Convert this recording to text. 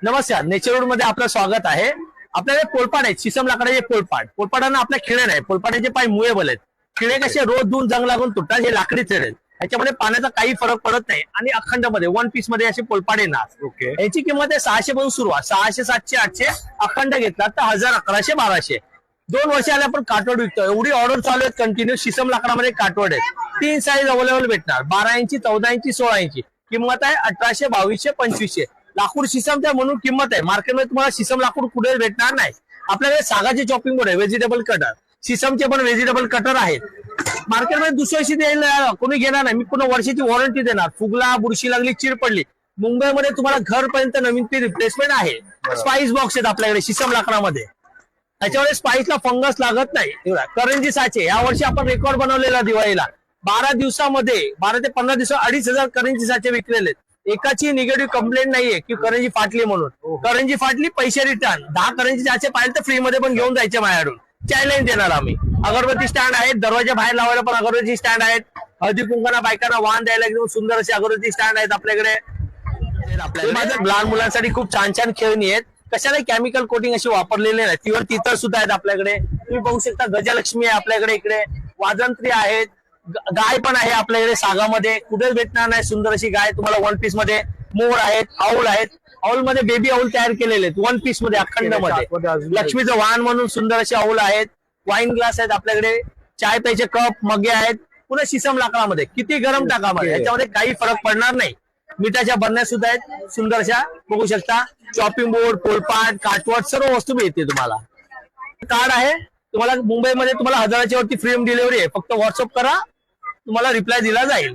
नमस्कार, नेचरवूड मध्ये आपलं स्वागत आहे। आपल्याकडे पोलपाट आहेत, शिसम लाकडाचे पोलपाट। पोलपाटांना आपल्या खिळे नाही, पोलपाटाचे पाय मुवेबल आहेत। खिळे कसे रोज धुवून जंग लागून तुटतात, हे लाकडी थ्रेड आहेत। याच्यामध्ये पाण्याचा काही फरक पडत नाही आणि अखंड मध्ये वन पीस मध्ये असे पोलपाट येणार। याची किंमत आहे 600 पासून सुरुवात, 600, 700, 800 अखंड घेतला तर 1000, 1100, 1200। 2 वर्ष आले आपण काटवड विकतो, एवढी ऑर्डर चालू आहेत कंटिन्यू। शिसम लाकडामध्ये काटवड आहे, 3 साईज अवेलेबल भेटणार, 12 इंची, 14 इंची, 16 इंची। किंमत आहे 1800, 2200, 2500। लाकूड शिसम त्या म्हणून किंमत आहे। मार्केटमध्ये तुम्हाला शिसम लाकूड कुठे भेटणार नाही। आपल्याकडे सागाचे चॉपिंग बोर्ड आहे, व्हेजिटेबल कटर। शिसमचे पण व्हेजिटेबल कटर आहेत। मार्केटमध्ये दुसऱ्या वर्षी द्यायला कोणी घेणार नाही, मी पुन्हा वर्षाची वॉरंटी देणार। फुगला, बुरशी लागली, चीड पडली, मुंबईमध्ये तुम्हाला घरपर्यंत नवीन ती रिप्लेसमेंट आहे। स्पाइस बॉक्स आहेत आपल्याकडे शिसम लाकडामध्ये, त्याच्यामुळे स्पाइसला फंगस लागत नाही। करंजी साचे यावर्षी आपण रेकॉर्ड बनवलेला दिवाळीला 12 दिवसामध्ये 12 ते 15 दिवसात 2500 करंजी साचे विकलेले। एकाची निगेटिव्ह कंप्लेंट नाहीये की करंजी फाटली म्हणून। करंजी फाटली, पैसे रिटर्न। 10 करंजी साचे पाहिजे तर फ्री मध्ये पण घेऊन जायचे माझ्याकडून, चॅलेंज देणार आम्ही। अगरबत्ती स्टँड आहेत, दरवाजा बाहेर लावायला पण अगरबत्ती स्टँड आहेत। हळदी कुंकाना बायकांना वाहन द्यायला एकदम सुंदर असे अगरबत्ती स्टँड आहेत आपल्याकडे। लहान मुलांसाठी खूप छान छान खेळणी आहेत, कशाला केमिकल कोटिंग अशी वापरलेले नाही। प्युअर तितर सुद्धा आहेत आपल्याकडे। तुम्ही बघू शकता गजलक्ष्मी आहे आपल्याकडे, इकडे वाजंत्री आहेत, गाय पण आहे आपल्याकडे सागामध्ये, कुठेच भेटणार नाही सुंदर अशी गाय तुम्हाला वन पीस मध्ये। मोर आहेत, आऊल आहेत, आऊल मध्ये बेबी आऊल तयार केलेले आहेत वन पीस मध्ये अखंड मध्ये। लक्ष्मीचं वाहन म्हणून सुंदर असे आऊल आहेत। वाईन ग्लास आहेत आपल्याकडे, चाय प्यायचे कप, मगे आहेत, पुन्हा शिसम लाकडामध्ये। किती गरम टाकामध्ये, याच्यामध्ये काही फरक पडणार नाही। मिठाच्या बरण्या सुद्धा आहेत सुंदरशा, बघू शकता। चॉपिंग बोर्ड, पोलपाट, काटवट सर्व वस्तू मिळते तुम्हाला। कार्ड आहे तुम्हाला, मुंबईमध्ये तुम्हाला 1000च्या वरती फ्री होम डिलिव्हरी आहे। फक्त व्हॉट्सअप करा, तुम्हाला रिप्लाय दिला जाईल।